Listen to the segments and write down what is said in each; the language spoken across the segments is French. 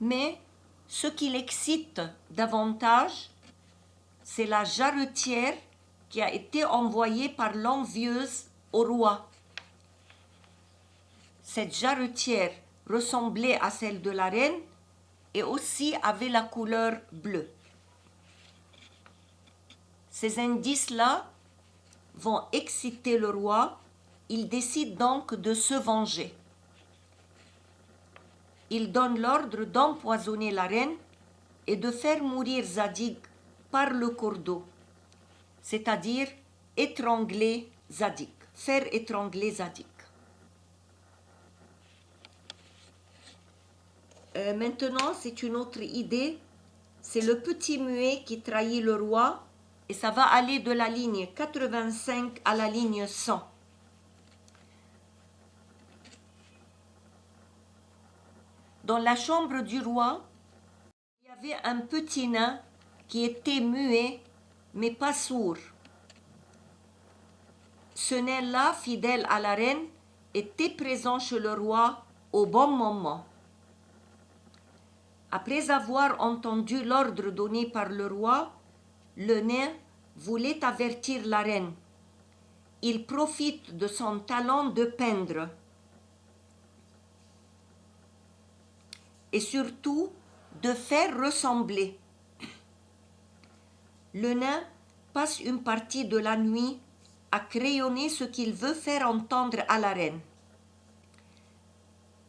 Mais ce qui l'excite davantage, c'est la jarretière qui a été envoyée par l'envieuse au roi. Cette jarretière ressemblait à celle de la reine et aussi avait la couleur bleue. Ces indices-là vont exciter le roi. Il décide donc de se venger. Il donne l'ordre d'empoisonner la reine et de faire mourir Zadig par le cordeau, c'est-à-dire étrangler Zadig, faire étrangler Zadig. Maintenant, c'est une autre idée. C'est le petit muet qui trahit le roi et ça va aller de la ligne 85 à la ligne 100. Dans la chambre du roi, il y avait un petit nain qui était muet mais pas sourd. Ce nain-là, fidèle à la reine, était présent chez le roi au bon moment. Après avoir entendu l'ordre donné par le roi, le nain voulait avertir la reine. Il profite de son talent de peindre et surtout de faire ressembler. Le nain passe une partie de la nuit à crayonner ce qu'il veut faire entendre à la reine.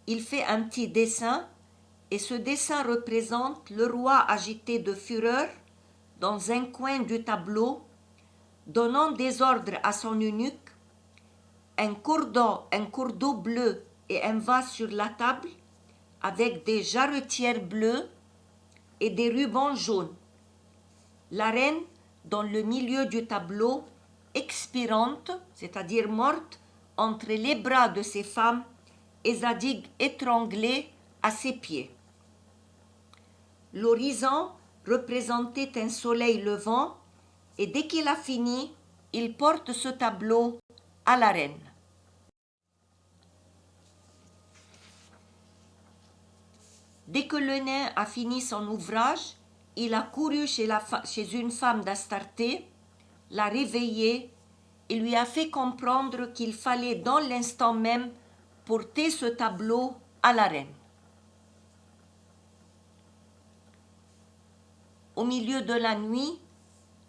Il fait un petit dessin et ce dessin représente le roi agité de fureur dans un coin du tableau, donnant des ordres à son eunuque, un cordeau bleu et un vase sur la table avec des jarretières bleues et des rubans jaunes. La reine, dans le milieu du tableau, expirante, c'est-à-dire morte, entre les bras de ses femmes et Zadig étranglé à ses pieds. L'horizon représentait un soleil levant et dès qu'il a fini, il porte ce tableau à la reine. Dès que le nain a fini son ouvrage, il a couru chez une femme d'Astarté, l'a réveillée et lui a fait comprendre qu'il fallait dans l'instant même porter ce tableau à la reine. Au milieu de la nuit,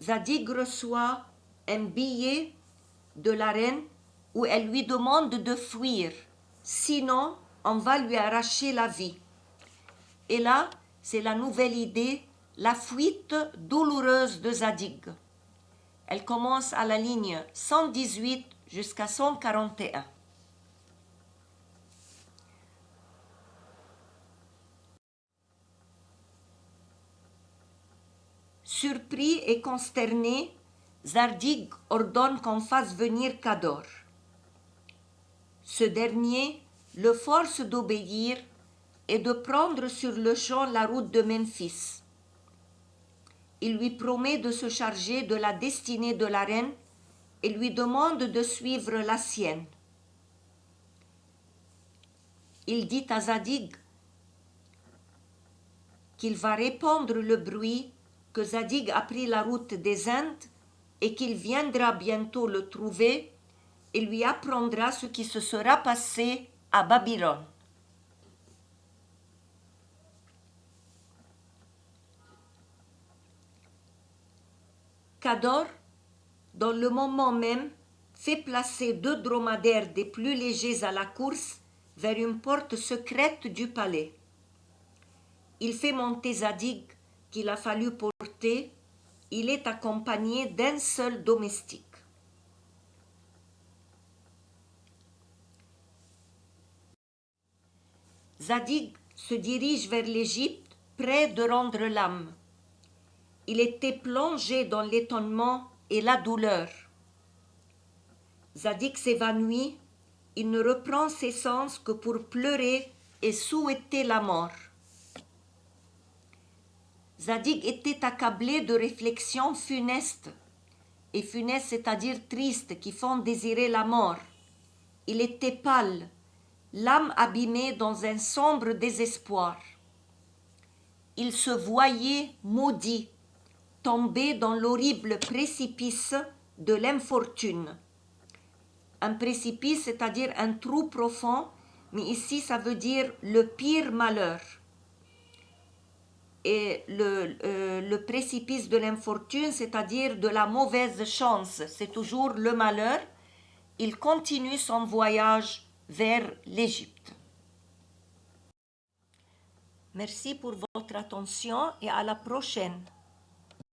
Zadig reçoit un billet de la reine où elle lui demande de fuir, sinon on va lui arracher la vie. Et là, c'est la nouvelle idée, la fuite douloureuse de Zadig. Elle commence à la ligne 118 jusqu'à 141. Surpris et consterné, Zadig ordonne qu'on fasse venir Cador. Ce dernier le force d'obéir et de prendre sur le champ la route de Memphis. Il lui promet de se charger de la destinée de la reine et lui demande de suivre la sienne. Il dit à Zadig qu'il va répandre le bruit que Zadig a pris la route des Indes et qu'il viendra bientôt le trouver et lui apprendra ce qui se sera passé à Babylone. Cador, dans le moment même, fait placer 2 dromadaires des plus légers à la course vers une porte secrète du palais. Il fait monter Zadig, qu'il a fallu porter. Il est accompagné d'un seul domestique. Zadig se dirige vers l'Égypte, prêt de rendre l'âme. Il était plongé dans l'étonnement et la douleur. Zadig s'évanouit, il ne reprend ses sens que pour pleurer et souhaiter la mort. Zadig était accablé de réflexions funestes, et funestes c'est-à-dire tristes, qui font désirer la mort. Il était pâle, l'âme abîmée dans un sombre désespoir. il se voyait maudit, tombé dans l'horrible précipice de l'infortune. Un précipice, c'est-à-dire un trou profond, mais ici ça veut dire le pire malheur. Et le précipice de l'infortune, c'est-à-dire de la mauvaise chance, c'est toujours le malheur. Il continue son voyage vers l'Égypte. Merci pour votre attention et à la prochaine.